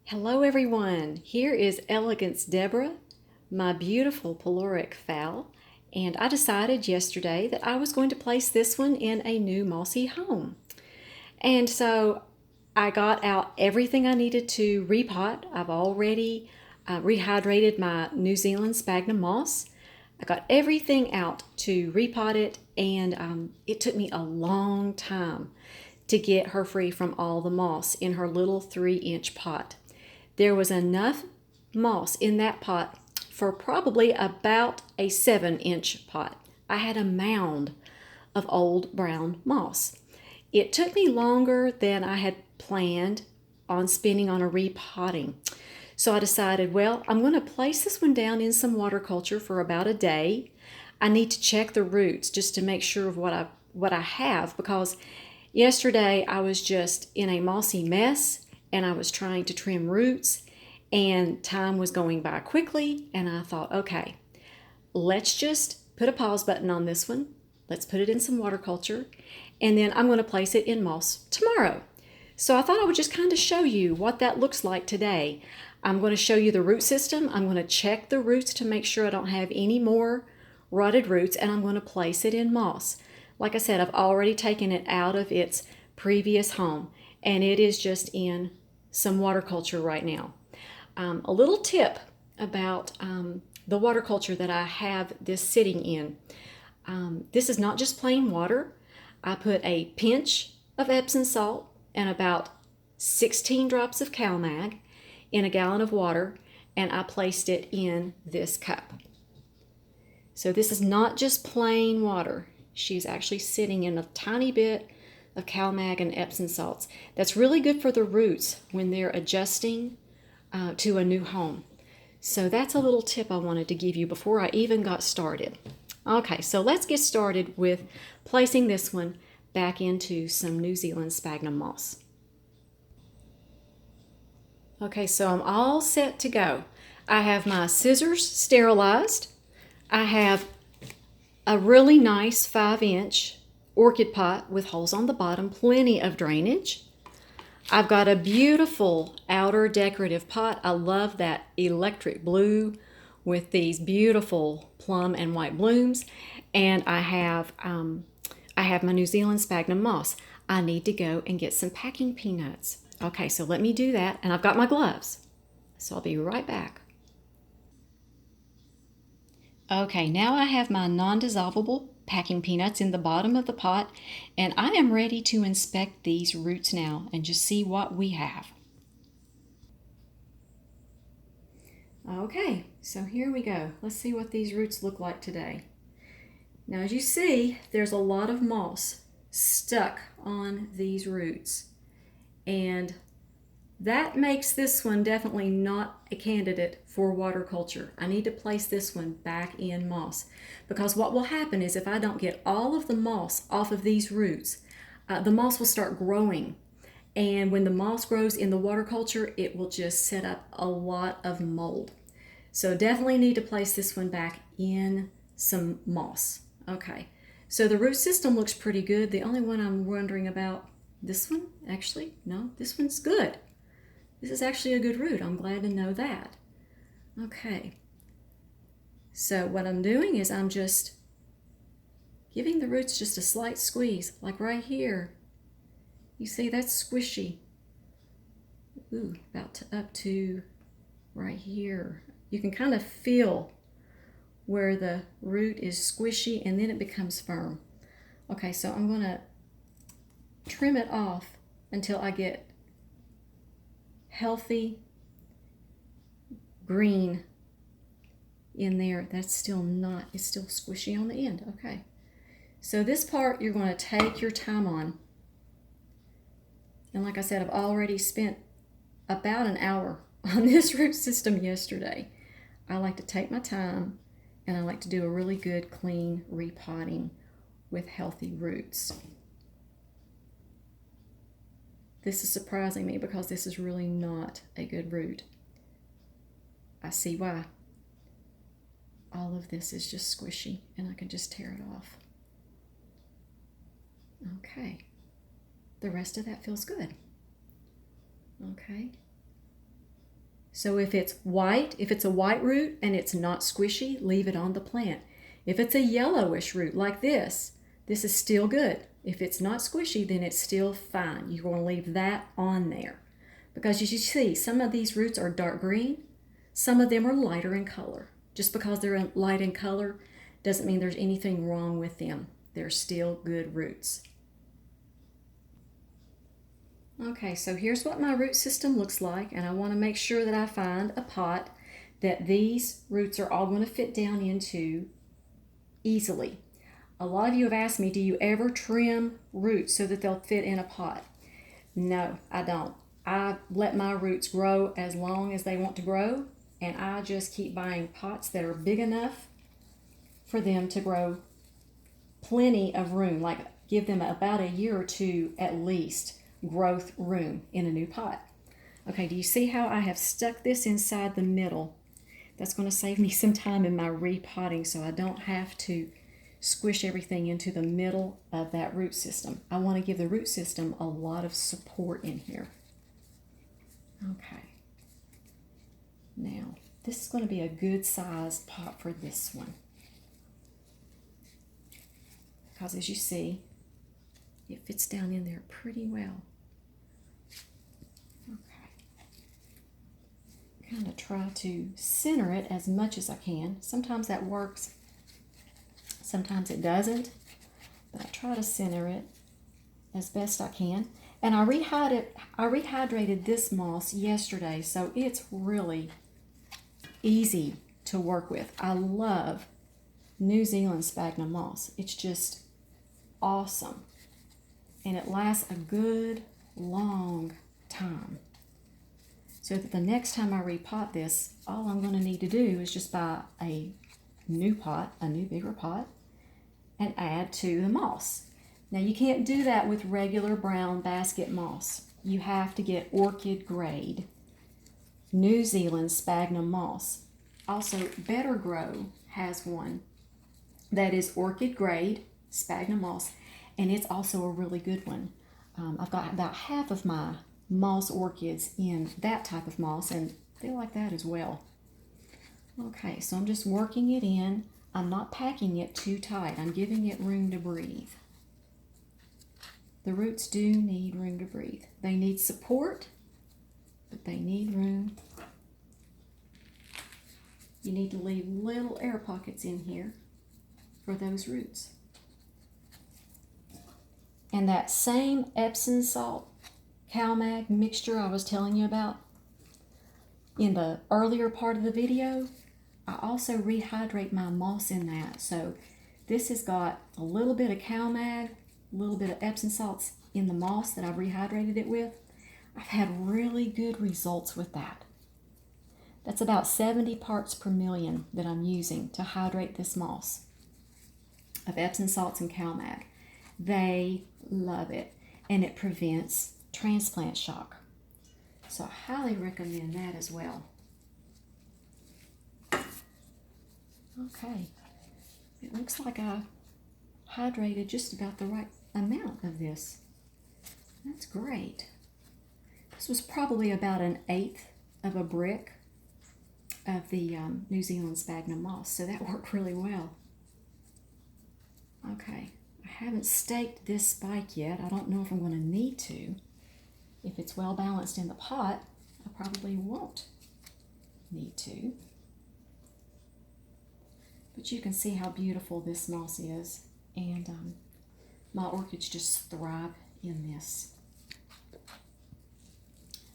Hello everyone, here is Elegance Deborah, my beautiful Repotting Phal, and I decided yesterday that I was going to place this one in a new mossy home. And so I got out everything I needed to repot. I've already rehydrated my New Zealand sphagnum moss. I got everything out to repot it, and it took me a long time to get her free from all the moss in her little 3-inch pot. There was enough moss in that pot for probably about a 7-inch pot. I had a mound of old brown moss. It took me longer than I had planned on spending on a repotting. So I decided, well, I'm going to place this one down in some water culture for about a day. I need to check the roots just to make sure of what I have, because yesterday I was just in a mossy mess and I was trying to trim roots and time was going by quickly, and I thought, okay, let's just put a pause button on this one. Let's put it in some water culture, and then I'm going to place it in moss tomorrow. So I thought I would just kind of show you what that looks like today. I'm going to show you the root system. I'm going to check the roots to make sure I don't have any more rotted roots, and I'm going to place it in moss. Like I said, I've already taken it out of its previous home, and it is just in some water culture right now. A little tip about the water culture that I have this sitting in. This is not just plain water. I put a pinch of Epsom salt and about 16 drops of CalMag in a gallon of water, and I placed it in this cup. So this is not just plain water. She's actually sitting in a tiny bit of CalMag and Epsom salts. That's really good for the roots when they're adjusting to a new home. So that's a little tip I wanted to give you before I even got started. Okay, so let's get started with placing this one back into some New Zealand sphagnum moss. Okay, so I'm all set to go. I have my scissors sterilized. I have a really nice 5-inch orchid pot with holes on the bottom, plenty of drainage. I've got a beautiful outer decorative pot. I love that electric blue with these beautiful plum and white blooms. And I have my New Zealand sphagnum moss. I need to go and get some packing peanuts. Okay, so let me do that. And I've got my gloves. So I'll be right back. Okay, now I have my non-dissolvable packing peanuts in the bottom of the pot, and I am ready to inspect these roots now and just see what we have. Okay, so here we go. Let's see what these roots look like today. Now, as you see, there's a lot of moss stuck on these roots, and that makes this one definitely not a candidate for water culture. I need to place this one back in moss, because what will happen is if I don't get all of the moss off of these roots, the moss will start growing. And when the moss grows in the water culture, it will just set up a lot of mold. So definitely need to place this one back in some moss. Okay, so the root system looks pretty good. The only one I'm wondering about, this one, actually, no, this one's good. This is actually a good root. I'm glad to know that. Okay. So what I'm doing is I'm just giving the roots just a slight squeeze, like right here. You see, that's squishy. Ooh, up to right here. You can kind of feel where the root is squishy and then it becomes firm. Okay, so I'm going to trim it off until I get healthy green in there. That's still not, it's still squishy on the end. Okay, so this part you're going to take your time on, and like I said, I've already spent about an hour on this root system yesterday. I like to take my time, and I like to do a really good clean repotting with healthy roots. This is surprising me because this is really not a good root. I see why. All of this is just squishy, and I can just tear it off. Okay. The rest of that feels good. Okay. So if it's white, if it's a white root and it's not squishy, leave it on the plant. If it's a yellowish root like this is still good. If it's not squishy, then it's still fine. You want to leave that on there. Because as you see, some of these roots are dark green, some of them are lighter in color. Just because they're light in color doesn't mean there's anything wrong with them. They're still good roots. Okay, so here's what my root system looks like, and I want to make sure that I find a pot that these roots are all going to fit down into easily. A lot of you have asked me, do you ever trim roots so that they'll fit in a pot? No, I don't. I let my roots grow as long as they want to grow, and I just keep buying pots that are big enough for them to grow plenty of room, like give them about a year or two at least growth room in a new pot. Okay, do you see how I have stuck this inside the middle? That's going to save me some time in my repotting so I don't have to squish everything into the middle of that root system. I want to give the root system a lot of support in here. Okay. Now, this is going to be a good sized pot for this one. Because as you see, it fits down in there pretty well. Okay. Kind of try to center it as much as I can. Sometimes that works, sometimes it doesn't, but I try to center it as best I can. And I rehydrated this moss yesterday, so it's really easy to work with. I love New Zealand sphagnum moss. It's just awesome. And it lasts a good long time. So that the next time I repot this, all I'm going to need to do is just buy a new pot, a new bigger pot, and add to the moss. Now you can't do that with regular brown basket moss. You have to get Orchid grade New Zealand sphagnum moss. Also, Better Grow has one that is Orchid grade sphagnum moss, and it's also a really good one. I've got about half of my moss orchids in that type of moss, and they like that as well. Okay, so I'm just working it in. I'm not packing it too tight. I'm giving it room to breathe. The roots do need room to breathe. They need support, but they need room. You need to leave little air pockets in here for those roots. And that same Epsom salt CalMag mixture I was telling you about in the earlier part of the video, I also rehydrate my moss in that. So this has got a little bit of CalMag, a little bit of Epsom salts in the moss that I've rehydrated it with. I've had really good results with that. That's about 70 parts per million that I'm using to hydrate this moss of Epsom salts and CalMag. They love it, and it prevents transplant shock. So I highly recommend that as well. Okay, it looks like I hydrated just about the right amount of this. That's great. This was probably about 1/8 of a brick of the New Zealand sphagnum moss, so that worked really well. Okay, I haven't staked this spike yet. I don't know if I'm going to need to. If it's well balanced in the pot, I probably won't need to. But you can see how beautiful this moss is, and my orchids just thrive in this.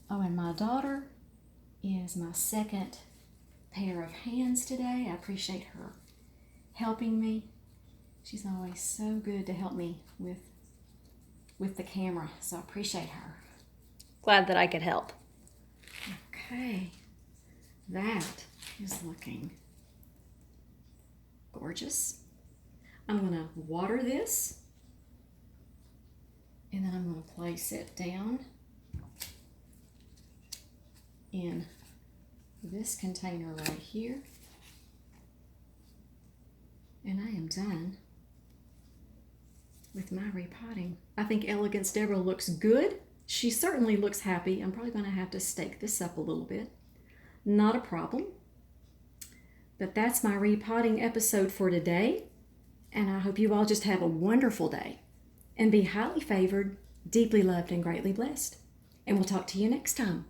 Oh, and my daughter is my second pair of hands today. I appreciate her helping me. She's always so good to help me with the camera, so I appreciate her. Glad that I could help. Okay, that is looking gorgeous. I'm going to water this, and then I'm going to place it down in this container right here. And I am done with my repotting. I think Elegance Deborah looks good. She certainly looks happy. I'm probably going to have to stake this up a little bit. not a problem. But that's my repotting episode for today, and I hope you all just have a wonderful day and be highly favored, deeply loved, and greatly blessed. And we'll talk to you next time.